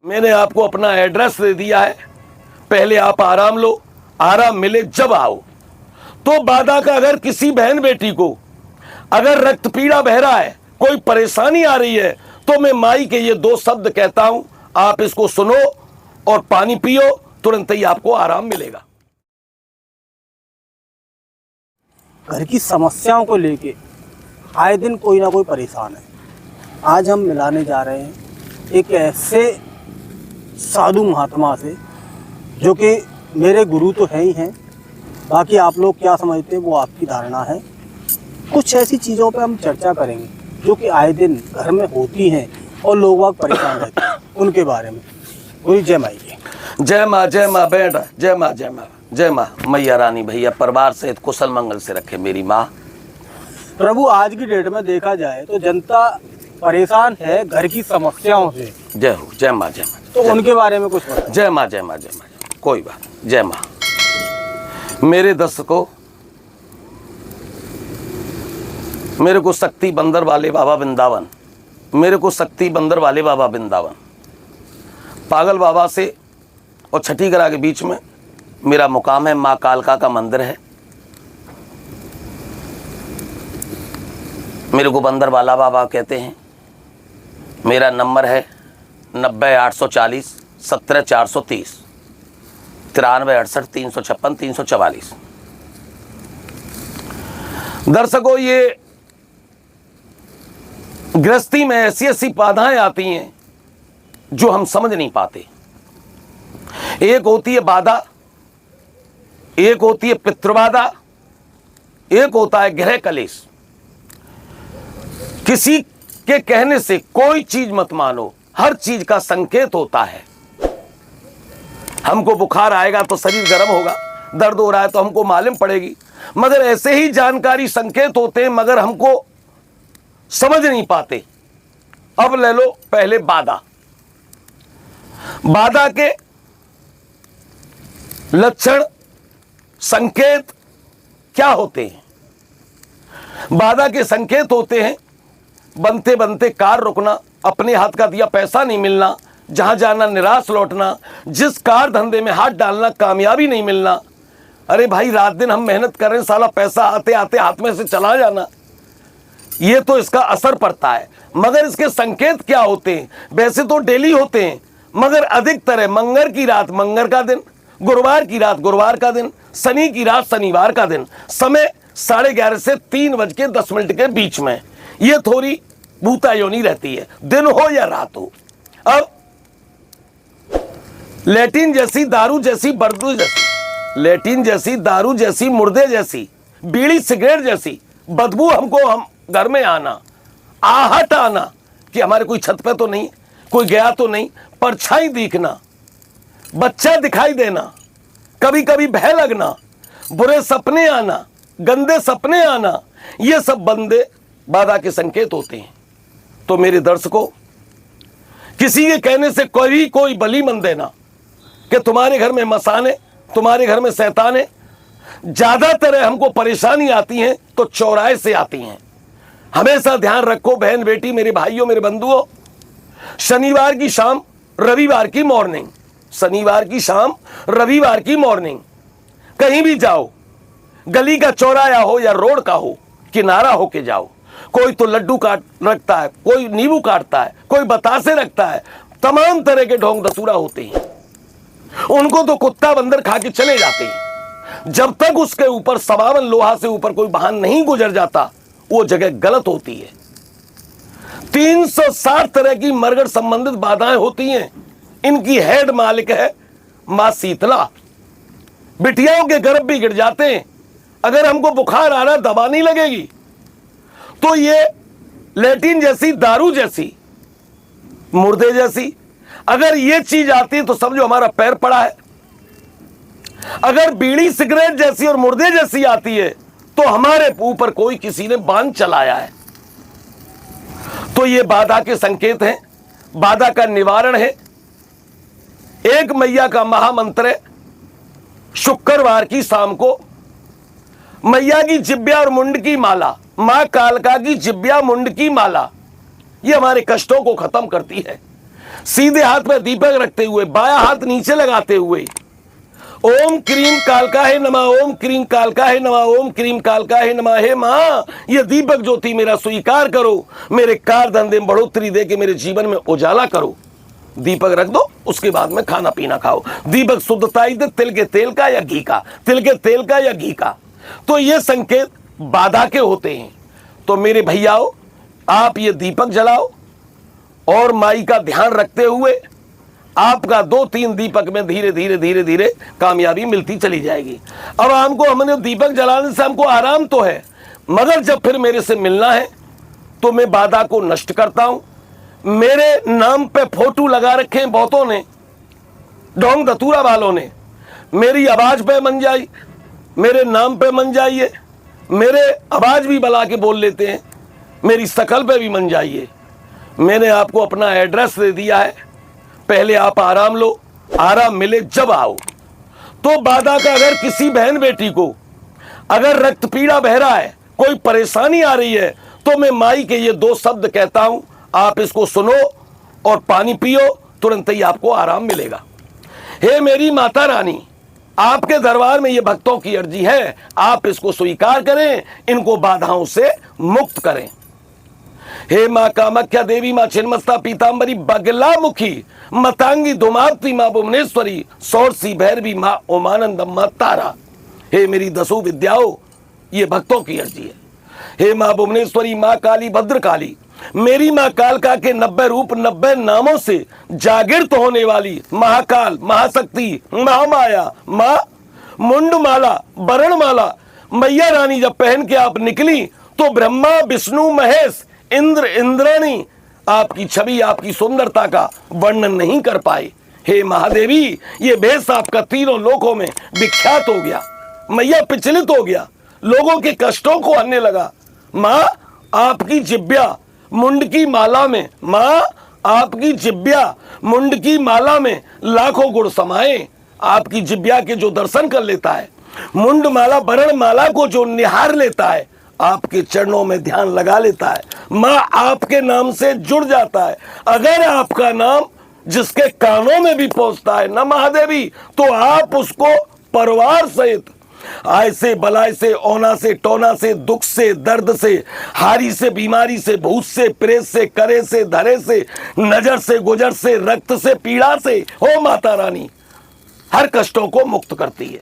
मैंने आपको अपना एड्रेस दे दिया है, पहले आप आराम लो, आराम मिले जब आओ। तो बाधा का अगर किसी बहन बेटी को अगर रक्त पीड़ा बह रहा है, कोई परेशानी आ रही है, तो मैं माई के ये 2 शब्द कहता हूं, आप इसको सुनो और पानी पियो, तुरंत ही आपको आराम मिलेगा। घर की समस्याओं को लेके आए दिन कोई ना कोई परेशान है। आज हम मिलाने जा रहे हैं एक ऐसे साधु महात्मा से जो कि मेरे गुरु तो हैं ही हैं, बाकी आप लोग क्या समझते हैं वो आपकी धारणा है। कुछ ऐसी चीज़ों पे हम चर्चा करेंगे जो कि आए दिन घर में होती हैं और लोग परेशान रहते हैं, उनके बारे में। गुरु जय माई की। जय माँ, जय माँ बेटा, जय माँ, जय माँ, जय माँ। मैया रानी भैया परिवार से कुशल मंगल से रखे मेरी माँ। प्रभु, आज की डेट में देखा जाए तो जनता परेशान है घर की समस्याओं से। जय हो, जय माँ, जय माँ। तो उनके बारे में कुछ बताओ। जय माँ, जय माँ, जय माँ। कोई बात, जय माँ। मेरे दर्शकों, मेरे को शक्ति बंदर वाले बाबा वृंदावन, मेरे को शक्ति बंदर वाले बाबा वृंदावन, पागल बाबा से और छठी ग्रा के बीच में मेरा मुकाम है। माँ कालका का मंदिर है। मेरे को बंदर वाला बाबा कहते हैं। मेरा नंबर है 90-840 17-430 93-68 356 344। दर्शकों, ये गृहस्थी में ऐसी ऐसी बाधाएं आती हैं जो हम समझ नहीं पाते। एक होती है बाधा, एक होती है पितृबाधा, एक होता है गृह कलेश। किसी के कहने से कोई चीज मत मानो, हर चीज का संकेत होता है। हमको बुखार आएगा तो शरीर गर्म होगा, दर्द हो रहा है तो हमको मालूम पड़ेगी, मगर ऐसे ही जानकारी संकेत होते हैं, मगर हमको समझ नहीं पाते। अब ले लो पहले बाधा। बाधा के लक्षण संकेत क्या होते हैं? बाधा के संकेत होते हैं बनते बनते कार रुकना, अपने हाथ का दिया पैसा नहीं मिलना, जहां जाना निराश लौटना, जिस कार धंधे में हाथ डालना कामयाबी नहीं मिलना। अरे भाई, रात दिन हम मेहनत कर रहे हैं, साला पैसा आते आते हाथ में से चला जाना, ये तो इसका असर पड़ता है। मगर इसके संकेत क्या होते हैं? वैसे तो डेली होते हैं, मगर अधिकतर है मंगर की रात मंगर का दिन, गुरुवार की रात गुरुवार का दिन, शनि की रात शनिवार का दिन, समय 11:30 से 3:10 के बीच में। ये थोड़ी भूतायोनी रहती है, दिन हो या रात हो। अब लेटिन जैसी, दारू जैसी, बर्दू जैसी, लेटिन जैसी, दारू जैसी, मुर्दे जैसी, बीड़ी सिगरेट जैसी बदबू हमको हम घर में आना, आहट आना कि हमारे कोई छत पे तो नहीं, कोई गया तो नहीं, परछाई दिखना, बच्चा दिखाई देना, कभी कभी भय लगना, बुरे सपने आना, गंदे सपने आना, ये सब बंदे बाधा के संकेत होते हैं। तो मेरे दर्शकों, किसी के कहने से कोई बलि मन देना कि तुम्हारे घर में मसान है, तुम्हारे घर में शैतान है। ज्यादातर हमको परेशानी आती है तो चौराहे से आती हैं। हमेशा ध्यान रखो बहन बेटी, मेरे भाइयों, मेरे बंधुओं, शनिवार की शाम रविवार की मॉर्निंग, शनिवार की शाम रविवार की मॉर्निंग, कहीं भी जाओ, गली का चौराया हो या रोड का हो, किनारा होके जाओ। कोई तो लड्डू काट रखता है, कोई नींबू काटता है, कोई बतासे रखता है, तमाम तरह के ढोंग दसूरा होते हैं। उनको तो कुत्ता बंदर खा के चले जाते हैं। जब तक उसके ऊपर 52 लोहा से ऊपर कोई वाहन नहीं गुजर जाता, वो जगह गलत होती है। 360 तरह की मरगढ़ संबंधित बाधाएं होती हैं। इनकी हेड मालिक है मां शीतला। बिटियाओं के गर्भ भी गिर जाते हैं। अगर हमको बुखार आ रहा, दवा नहीं लगेगी, तो ये लेटिन जैसी, दारू जैसी, मुर्दे जैसी अगर ये चीज आती है तो समझो हमारा पैर पड़ा है। अगर बीड़ी सिगरेट जैसी और मुर्दे जैसी आती है तो हमारे ऊपर कोई किसी ने बांध चलाया है। तो ये बाधा के संकेत हैं, बाधा का निवारण है। एक मैया का महामंत्र है, शुक्रवार की शाम को मैया की जिब्या और मुंड की माला, मां कालका की जिब्या मुंड की माला, ये हमारे कष्टों को खत्म करती है। सीधे हाथ में दीपक रखते हुए बाया हाथ नीचे लगाते हुए ओम क्रीम कालकाय नमः, ओम क्रीम कालकाय नमः, ओम क्रीम कालकाय नमः। हे मां, ये दीपक ज्योति मेरा स्वीकार करो, मेरे कार धंधे में बढ़ोतरी दे के मेरे जीवन में उजाला करो। दीपक रख दो, उसके बाद में खाना पीना खाओ। दीपक शुद्धता ही दे, तिल के तेल का या घी का, तिल के तेल का या घी का। तो ये संकेत बाधा के होते हैं। तो मेरे भैयाओं, आप ये दीपक जलाओ और माई का ध्यान रखते हुए आपका 2-3 दीपक में धीरे धीरे धीरे धीरे कामयाबी मिलती चली जाएगी। अब हमने दीपक जलाने से हमको आराम तो है, मगर जब फिर मेरे से मिलना है तो मैं बाधा को नष्ट करता हूं। मेरे नाम पे फोटो लगा रखे हैं बहुतों ने, ढोंग धतूरा वालों ने। मेरी आवाज पे मन जाई, मेरे नाम पे मन जाइए, मेरे आवाज भी बला के बोल लेते हैं, मेरी शकल पे भी मन जाइए। मैंने आपको अपना एड्रेस दे दिया है, पहले आप आराम लो, आराम मिले जब आओ। तो बाधा का अगर किसी बहन बेटी को अगर रक्त पीड़ा बह रहा है, कोई परेशानी आ रही है, तो मैं माई के ये 2 शब्द कहता हूं, आप इसको सुनो और पानी पियो, तुरंत ही आपको आराम मिलेगा। हे मेरी माता रानी, आपके दरबार में ये भक्तों की अर्जी है, आप इसको स्वीकार करें, इनको बाधाओं से मुक्त करें। हे मां कामाख्या देवी, मां छिन्नमस्ता पीतांबरी बगलामुखी मतांगी धुमावती, मां भुवनेश्वरी सौरसी भैरवी, मां ओमानंद, मां तारा। हे मेरी 10 विद्याओं, ये भक्तों की अर्जी है। हे मां भुवनेश्वरी, मां काली, भद्रकाली, मेरी मां कालका के 90 रूप 90 नामों से जागृत होने वाली महाकाल, महाशक्ति, महामाया, मां मुंडमाला, वरणमाला मैया रानी जब पहन के आप निकली तो ब्रह्मा, विष्णु, महेश, इंद्र, इंद्राणी आपकी छवि, आपकी सुंदरता का वर्णन नहीं कर पाए। हे महादेवी, ये भेष आपका तीनों लोकों में विख्यात हो गया। मैया विचलित हो गया, लोगों के कष्टों को हरने लगा। मां, आपकी जिब्या मुंड की माला में, मां आपकी जिब्या मुंड की माला में लाखों गुण समाये। आपकी जिब्या के जो दर्शन कर लेता है, मुंड माला वरण माला को जो निहार लेता है, आपके चरणों में ध्यान लगा लेता है, मां आपके नाम से जुड़ जाता है। अगर आपका नाम जिसके कानों में भी पहुंचता है ना महादेवी, तो आप उसको परिवार सहित आय से, बलाय से, औना से, टोना से, दुख से, दर्द से, हारी से, बीमारी से, भूत से, प्रेत से, करे से, धरे से, नजर से, गुजर से, रक्त से, पीड़ा से, हो माता रानी हर कष्टों को मुक्त करती है।